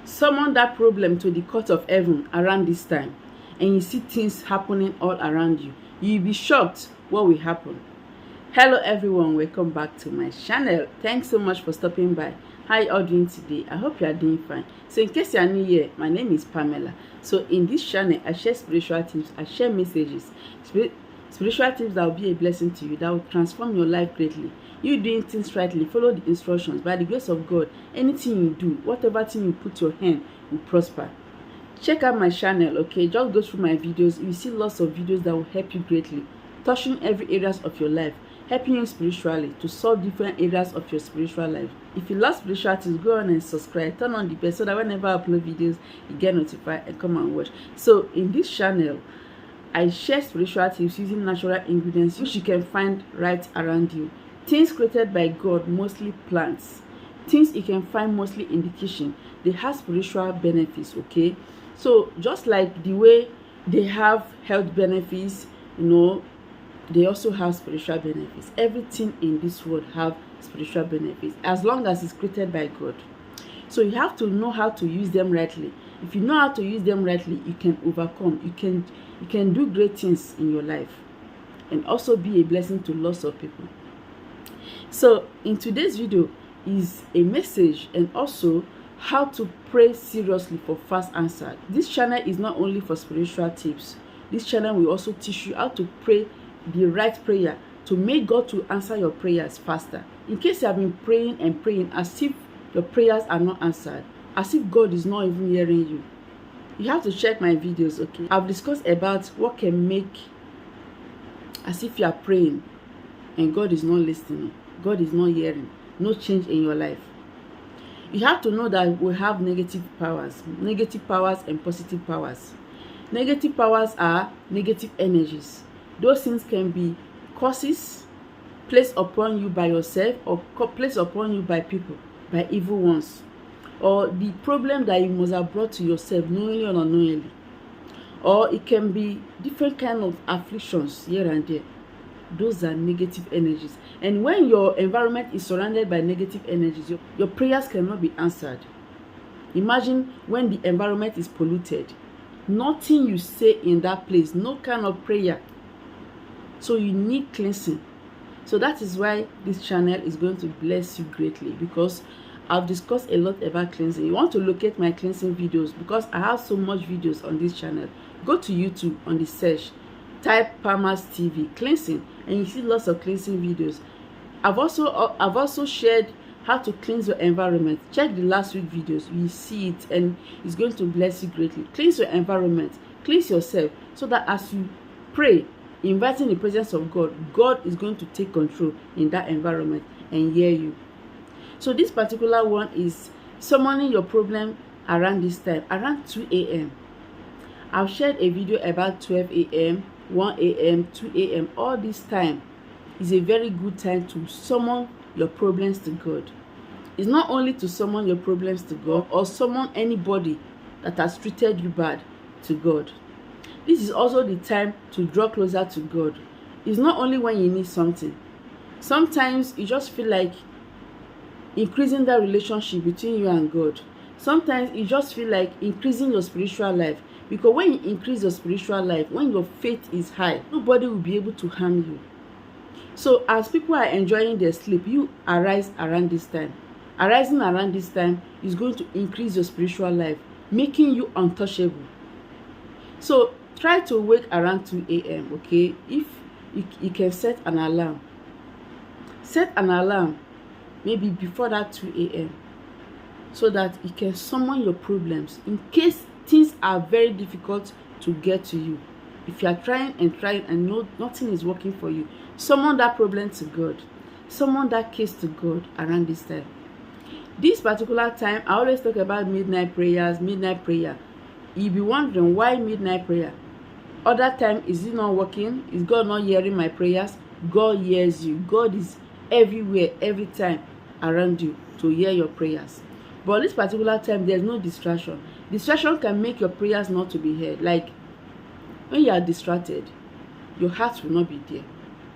Summon that problem to the court of heaven around this time, and you see things happening all around you. You'll be shocked what will happen. Hello everyone, welcome back to my channel. Thanks so much for stopping by. How are you all doing today? I hope you are doing fine. So in case you are new here, my name is Pamela. So in this channel, I share spiritual tips, I share messages, spiritual tips that will be a blessing to you, that will transform your life greatly. You doing things rightly, follow the instructions. By the grace of God, anything you do, whatever thing you put your hand, will prosper. Check out my channel, okay? Just go through my videos. You see lots of videos that will help you greatly, touching every areas of your life, helping you spiritually to solve different areas of your spiritual life. If you love spirituality, go on and subscribe, turn on the bell so that whenever I upload videos, you get notified and come and watch. So in this channel, I share spiritual tips using natural ingredients which you can find right around you. Things created by God, mostly plants. Things you can find mostly in the kitchen. They have spiritual benefits, okay? So just like the way they have health benefits, they also have spiritual benefits. Everything in this world have spiritual benefits as long as it's created by God. So you have to know how to use them rightly. If you know how to use them rightly, you can overcome. You can do great things in your life and also be a blessing to lots of people. So in today's video is a message and also how to pray seriously for fast answer. This channel is not only for spiritual tips. This channel will also teach you how to pray the right prayer to make God to answer your prayers faster. In case you have been praying and praying as if your prayers are not answered, as if God is not even hearing you, you have to check my videos, okay? I've discussed about what can make as if you are praying and God is not listening, God is not hearing, no change in your life. You have to know that we have negative powers and positive powers. Negative powers are negative energies. Those things can be curses placed upon you by yourself or placed upon you by people, by evil ones, or the problem that you must have brought to yourself knowingly or unknowingly. Or it can be different kind of afflictions here and there. Those are negative energies. And when your environment is surrounded by negative energies, your prayers cannot be answered. Imagine when the environment is polluted. Nothing you say in that place, no kind of prayer. So you need cleansing. So that is why this channel is going to bless you greatly, because I've discussed a lot about cleansing. You want to locate my cleansing videos because I have so much videos on this channel. Go to YouTube on the search, type Palmas TV cleansing, and you see lots of cleansing videos. I've also shared how to cleanse your environment. Check the last week videos, you see it, and it's going to bless you greatly. Cleanse your environment, cleanse yourself, so that as you pray, inviting the presence of God, God is going to take control in that environment and hear you. So this particular one is summoning your problem around this time, around 2 a.m. I've shared a video about 12 a.m., 1 a.m., 2 a.m. All this time is a very good time to summon your problems to God. It's not only to summon your problems to God or summon anybody that has treated you bad to God. This is also the time to draw closer to God. It's not only when you need something. Sometimes you just feel like increasing that relationship between you and God. Sometimes you just feel like increasing your spiritual life. Because when you increase your spiritual life, when your faith is high, nobody will be able to harm you. So as people are enjoying their sleep, you arise around this time. Arising around this time is going to increase your spiritual life, making you untouchable. So try to wake around 2 a.m. okay? If you can set an alarm. Set an alarm maybe before that 2 a.m. so that you can summon your problems in case things are very difficult to get to you. If you are trying and nothing is working for you, summon that problem to God. Summon that case to God around this time. This particular time, I always talk about midnight prayers, midnight prayer. You'll be wondering why midnight prayer. Other time, is it not working? Is God not hearing my prayers? God hears you. God is everywhere, every time around you to hear your prayers. But this particular time, there's no distraction. Distraction can make your prayers not to be heard. Like when you are distracted, your heart will not be there.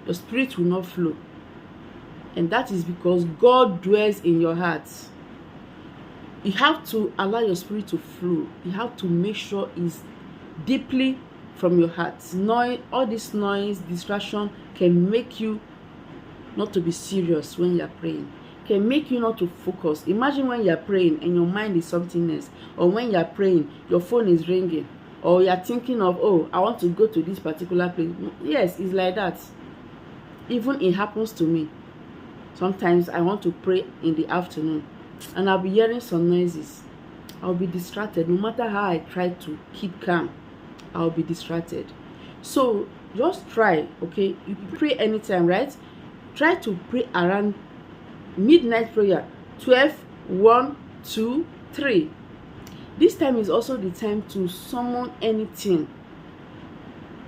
Your spirit will not flow. And that is because God dwells in your heart. You have to allow your spirit to flow. You have to make sure it's deeply from your heart. Noise, all this noise, distraction can make you not to be serious when you're praying, can make you not to focus. Imagine when you're praying and your mind is something else, or when you're praying your phone is ringing, or you're thinking of, oh, I want to go to this particular place. Yes, it's like that. Even it happens to me. Sometimes I want to pray in the afternoon and I'll be hearing some noises. I'll be distracted. No matter how I try to keep calm, I'll be distracted. So just try, okay? You pray anytime, right? Try to pray around midnight prayer, 12, 1, 2, 3. This time is also the time to summon anything,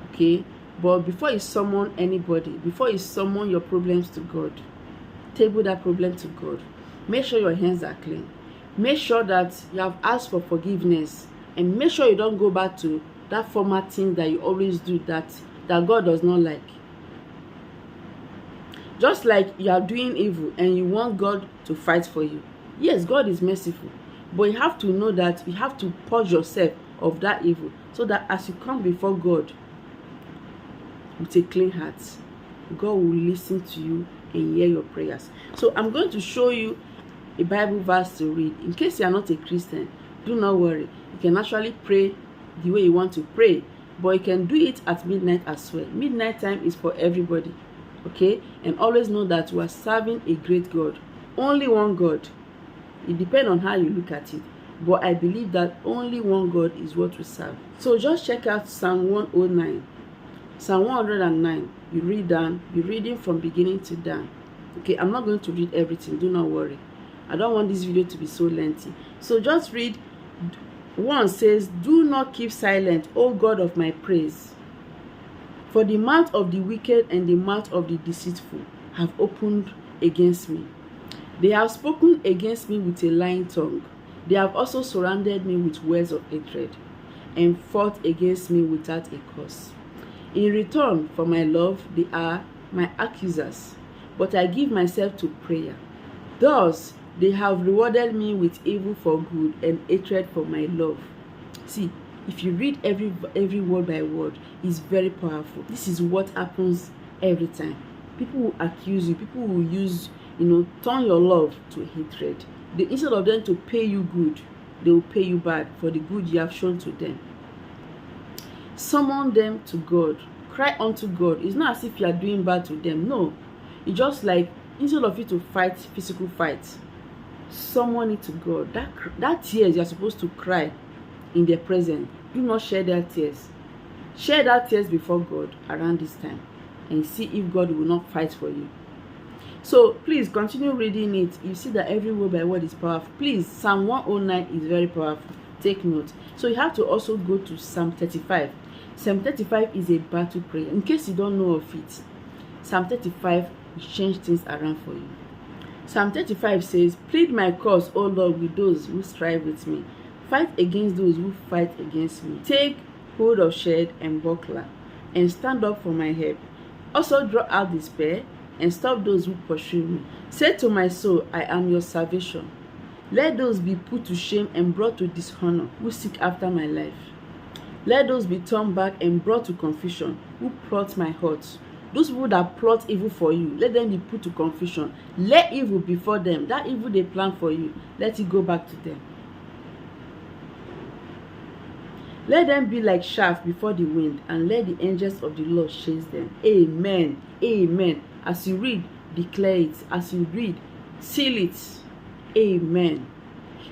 okay? But before you summon anybody, before you summon your problems to God, table that problem to God. Make sure your hands are clean. Make sure that you have asked for forgiveness, and make sure you don't go back to that former thing that you always do that God does not like. Just like you are doing evil and you want God to fight for you. Yes, God is merciful, but you have to know that you have to purge yourself of that evil, so that as you come before God with a clean heart, God will listen to you and hear your prayers. So I'm going to show you a Bible verse to read. In case you are not a Christian, do not worry. You can actually pray the way you want to pray, but you can do it at midnight as well. Midnight time is for everybody, okay? And always know that we are serving a great God. Only one God. It depends on how you look at it, but I believe that only one God is what we serve. So just check out Psalm 109. Psalm 109. You read down. You're reading from beginning to down. Okay, I'm not going to read everything. Do not worry. I don't want this video to be so lengthy. So just read. One says, "Do not keep silent, O God of my praise. For the mouth of the wicked and the mouth of the deceitful have opened against me. They have spoken against me with a lying tongue. They have also surrounded me with words of hatred, and fought against me without a cause. In return for my love, they are my accusers, but I give myself to prayer. Thus they have rewarded me with evil for good and hatred for my love." See, if you read every word by word, it's very powerful. This is what happens every time. People will accuse you. People will use, turn your love to hatred. Instead of them to pay you good, they will pay you bad for the good you have shown to them. Summon them to God. Cry unto God. It's not as if you are doing bad to them. No. It's just like, instead of you to fight physical fights, summon it to God. That tears you are supposed to cry in their presence, do not share their tears. Share that tears before God around this time, and see if God will not fight for you. So please continue reading it. You see that every word by word is powerful. Please, Psalm 109 is very powerful. Take note. So you have to also go to Psalm 35. Psalm 35 is a battle prayer. In case you don't know of it, Psalm 35 will change things around for you. Psalm 35 says, "Plead my cause, O Lord, with those who strive with me. Fight against those who fight against me. Take hold of shield and buckler, and stand up for my help. Also draw out the spear, and stop those who pursue me. Say to my soul, I am your salvation. Let those be put to shame and brought to dishonor who seek after my life. Let those be turned back and brought to confusion who plot my hurt." Those people that plot evil for you, let them be put to confusion. Let evil before them. That evil they plan for you, let it go back to them. Let them be like chaff before the wind, and let the angels of the Lord chase them. Amen. Amen. As you read, declare it. As you read, seal it. Amen.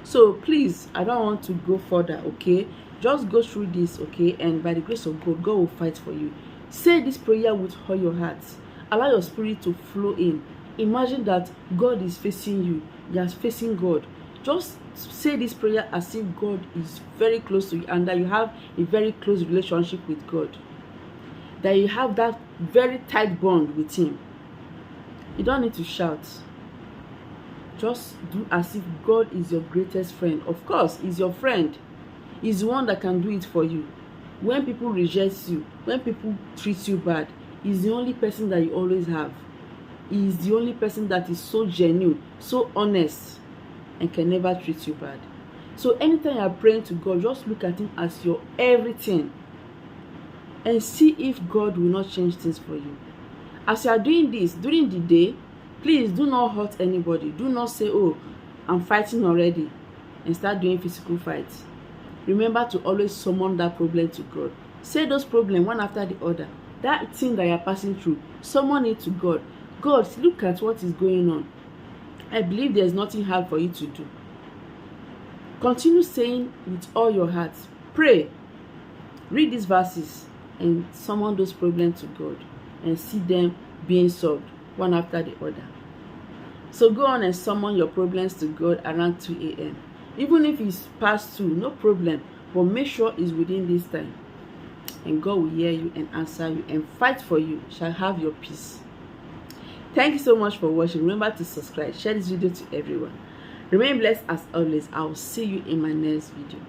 So please, I don't want to go further, okay? Just go through this, okay? And by the grace of God, God will fight for you. Say this prayer with all your heart. Allow your spirit to flow in. Imagine that God is facing you. You are facing God. Just say this prayer as if God is very close to you, and that you have a very close relationship with God. That you have that very tight bond with Him. You don't need to shout. Just do as if God is your greatest friend. Of course, He's your friend. He's the one that can do it for you. When people reject you, when people treat you bad, He's the only person that you always have. He is the only person that is so genuine, so honest. and can never treat you bad. So anytime you are praying to God, just look at him as your everything and see if God will not change things for you. As you are doing this during the day, please do not hurt anybody. Do not say, oh, I'm fighting already, and start doing physical fights. Remember to always summon that problem to God. Say those problems one after the other. That thing that you're passing through, summon it to God. God, look at what is going on. I believe there's nothing hard for you to do. Continue saying with all your heart. Pray. Read these verses and summon those problems to God and see them being solved one after the other. So go on and summon your problems to God around 2 a.m. Even if it's past 2, no problem. But make sure it's within this time. And God will hear you and answer you and fight for you. Shall have your peace. Thank you so much for watching. Remember to subscribe. Share this video to everyone. Remain blessed as always. I will see you in my next video.